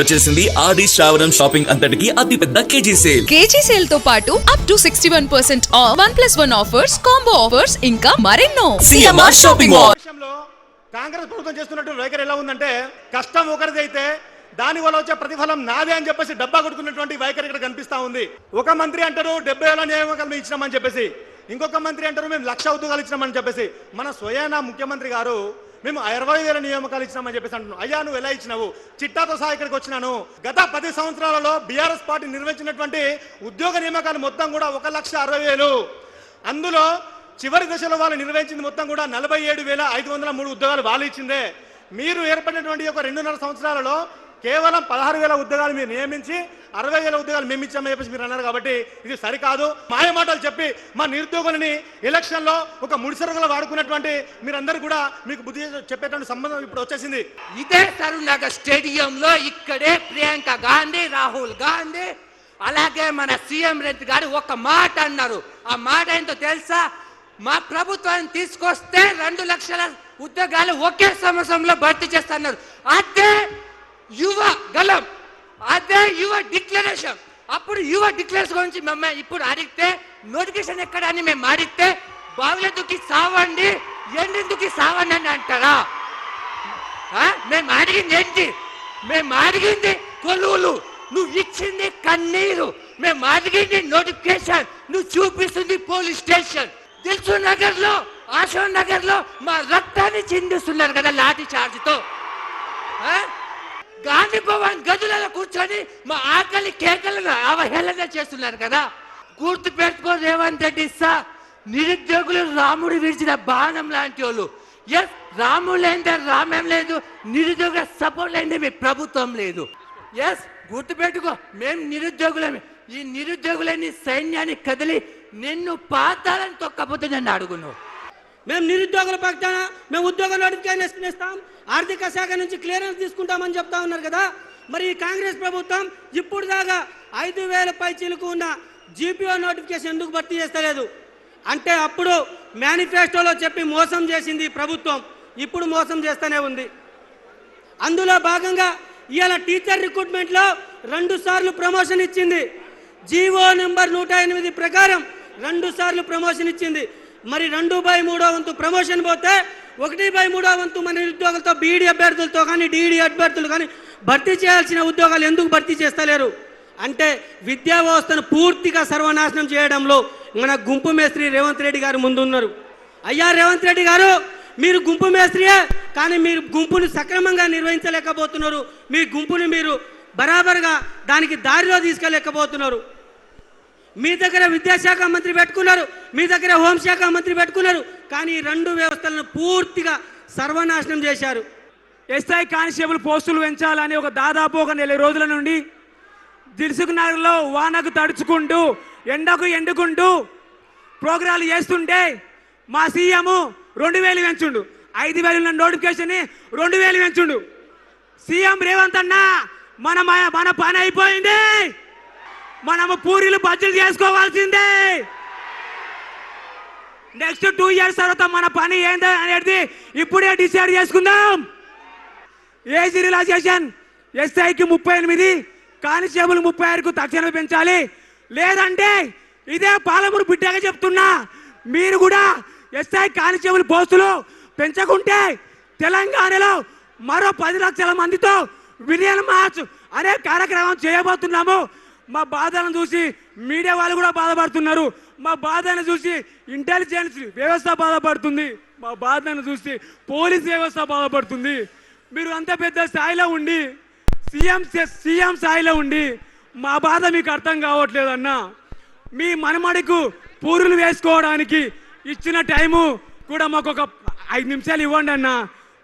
వచ్చేసింది ఆడి శ్రావణం షాపింగ్ అంతటికి అతిపెద్ద కేజీ సేల్ తో పాటు up to 61% of 1+1 offers, combo offers ఇంకా మరెన్నో. CMR shopping mall. కాంగ్రెస్ ప్రభుత్వం చేస్తున్నట్టు వైఖరి ఎలా ఉందంటే, కష్టం ఒకరిదైతే దాని వల్ల వచ్చే ప్రతిఫలం నాదే అని చెప్పేసి డబ్బా కొట్టుకున్నటువంటి వైఖరి ఇక్కడ కనిపిస్తా ఉంది. ఒక మంత్రి అంటారు 70,000 నియామకాలు మేము ఇచ్చినామని చెప్పేసి, ఇంకొక మంత్రి అంటారు మేము 1,00,000 ఉద్యోగాలు ఇచ్చినామని చెప్పేసి, మన స్వయాన ముఖ్యమంత్రి గారు మేము 60,000 నియామకాలు ఇచ్చినామని చెప్పేసి అంటున్నాను. అయ్యా నువ్వు ఎలా ఇచ్చినావు? చిట్టాతో సహా ఇక్కడికి వచ్చినాను. గత 10 సంవత్సరాలలో బీఆర్ఎస్ పార్టీ నిర్వహించినటువంటి ఉద్యోగ నియామకాలు మొత్తం కూడా 1,60,000. అందులో చివరి దశలో వాళ్ళు నిర్వహించింది మొత్తం కూడా 47,503 ఉద్యోగాలు వాళ్ళు ఇచ్చిందే. మీరు ఏర్పడినటువంటి ఒక 2.5 సంవత్సరాలలో కేవలం 16,000 ఉద్యోగాలు మీరు నియమించి 60,000 ఉద్యోగాలు మేము ఇచ్చామని చెప్పేసి మీరు అన్నారు. కాబట్టి ఇది సరికాదు. మాయ మాటలు చెప్పి మా నిరుద్యోగులని ఎలక్షన్లో ఒక ముడిసరుకులు వాడుకున్నటువంటి మీరందరూ కూడా మీకు బుద్ధి చెప్పేటువంటి సంబంధం ఇప్పుడు వచ్చేసింది. ఇదే కరీంనగర్ స్టేడియంలో ఇక్కడే ప్రియాంక గాంధీ, రాహుల్ గాంధీ, అలాగే మన సీఎం రెడ్డి గారు ఒక మాట అన్నారు. ఆ మాట ఏంటో తెలుసా? మా ప్రభుత్వాన్ని తీసుకొస్తే 2 లక్షల ఉద్యోగాలు ఒకే సంవత్సరంలో భర్తీ చేస్తున్నారు. అదే యువ గలం, అదే యువ డిక్లరేషన్. అప్పుడు యువ డిక్లరేషన్ గురించి మమ్మల్ని ఇప్పుడు అడిగితే నోటిఫికేషన్ ఎక్కడ అని మేము అడిగితే బావులెందుకు సావండి, ఎండెందుకు సావండి అని అంటారా? మేము అడిగింది ఏంటి? మేము అడిగింది కొలువులు, నువ్వు ఇచ్చింది కన్నీరు. మేము అడిగింది నోటిఫికేషన్, నువ్వు చూపిస్తుంది పోలీస్ స్టేషన్. దిల్సు నగర్ లో, ఆశోక్ నగర్ లో మా రక్తాన్ని చిందిస్తున్నారు కదా లాఠీ చార్జ్తో. గాంధీ భవన్ గదులలో కూర్చొని మా ఆకలి కేకలను అవహేళన చేస్తున్నారు కదా. గుర్తు పెట్టుకో రేవంత్ రెడ్డి సార్, నిరుద్యోగులు రాముడు విడిచిన బాణం లాంటి వాళ్ళు. ఎస్, రాముడు లేదే రామేం లేదు, నిరుద్యోగ సపోర్ట్ లేదే మీ ప్రభుత్వం లేదు. ఎస్, గుర్తు పెట్టుకో, మేము నిరుద్యోగులమే. ఈ నిరుద్యోగులని సైన్యాన్ని కదిలి నిన్ను పాతాలని తొక్కపోతే నన్ను అడుగును. మేము నిరుద్యోగుల పక్షాన మేము ఉద్యోగ నోటిఫికేషన్ ఇస్తాం, ఆర్థిక శాఖ నుంచి క్లియరెన్స్ తీసుకుంటామని చెప్తా ఉన్నారు కదా. మరి ఈ కాంగ్రెస్ ప్రభుత్వం ఇప్పుడు దాకా 5,000 పైచీలకు ఉన్న జీపీఓ నోటిఫికేషన్ ఎందుకు భర్తీ చేస్తలేదు? అంటే అప్పుడు మేనిఫెస్టోలో చెప్పి మోసం చేసింది ప్రభుత్వం, ఇప్పుడు మోసం చేస్తూనే ఉంది. అందులో భాగంగా ఇవాళ టీచర్ రిక్రూట్మెంట్లో 2 సార్లు ప్రమోషన్ ఇచ్చింది. జీవో నెంబర్ 108 ప్రకారం 2 సార్లు ప్రమోషన్ ఇచ్చింది. మరి 2/3 వంతు ప్రమోషన్ పోతే 1/3 వంతు మన నిరుద్యోగులతో బీఈడీ అభ్యర్థులతో కానీ డీఈడీ అభ్యర్థులు కానీ భర్తీ చేయాల్సిన ఉద్యోగాలు ఎందుకు భర్తీ చేస్తలేరు? అంటే విద్యా వ్యవస్థను పూర్తిగా సర్వనాశనం చేయడంలో మన గుంపు మేస్త్రి రేవంత్ రెడ్డి గారు ముందున్నారు. అయ్యా రేవంత్ రెడ్డి గారు, మీరు గుంపు మేస్త్రియే, కానీ మీరు గుంపును సక్రమంగా నిర్వహించలేకపోతున్నారు. మీ గుంపుని మీరు బరాబర్గా దానికి దారిలో తీసుకెళ్ళలేకపోతున్నారు. మీ దగ్గర విద్యాశాఖ మంత్రి పెట్టుకున్నారు, మీ దగ్గర హోంశాఖ మంత్రి పెట్టుకున్నారు, కానీ 2 వ్యవస్థలను పూర్తిగా సర్వనాశనం చేశారు. ఎస్ఐ కానిస్టేబుల్ పోస్టులు పెంచాలని దాదాపు ఒక 4 రోజుల నుండి దిల్సుఖ్ నగర్లో వానకు తడుచుకుంటూ ఎండకు ఎండుకుంటూ ప్రోగ్రాలు చేస్తుంటే మా సీఎం 2,000 పెంచుండు, 5,000 ఉన్న నోటిఫికేషన్ 2,000 పెంచుండు. సీఎం రేవంత్ అన్న, మన పని అయిపోయింది, మనము పూరీలు బజ్జీలు చేసుకోవాల్సిందే. నెక్స్ట్ 2 ఇయర్స్ తర్వాత మన పని ఏంది అనేది ఇప్పుడే డిసైడ్ చేసుకుందాం. ఏజ్ రిలాక్సేషన్ ఎస్ఐకి 38, కానిస్టేబుల్ 36కు తక్షణమే పెంచాలి. లేదంటే ఇదే పాలమూరు బిడ్డగా చెప్తున్నా, మీరు కూడా ఎస్ఐ కానిస్టేబుల్ పోస్టులు పెంచకుంటే తెలంగాణలో మరో 10 లక్షల మందితో విలియన్ మార్చ్ అనే కార్యక్రమం చేయబోతున్నాము. మా బాధలను చూసి మీడియా వాళ్ళు కూడా బాధపడుతున్నారు, మా బాధను చూసి ఇంటెలిజెన్స్ వ్యవస్థ బాధపడుతుంది, మా బాధను చూసి పోలీస్ వ్యవస్థ బాధపడుతుంది. మీరు అంత పెద్ద స్థాయిలో ఉండి సీఎం స్థాయిలో ఉండి మా బాధ మీకు అర్థం కావట్లేదన్నా. మీ మనమడికు పూరులు వేసుకోవడానికి ఇచ్చిన టైము కూడా మాకు ఒక 5 నిమిషాలు ఇవ్వండి అన్న.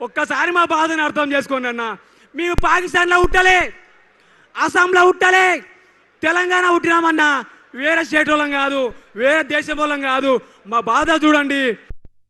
ఒక్కసారి మా బాధను అర్థం చేసుకోండి అన్న. మేము పాకిస్తాన్లో ఉట్టలే, అస్సాంలో ఉట్టలే, తెలంగాణ పుట్టినామన్నా, వేరే స్టేట్ వాళ్ళం కాదు, వేరే దేశం వాళ్ళం కాదు. మా బాధ చూడండి.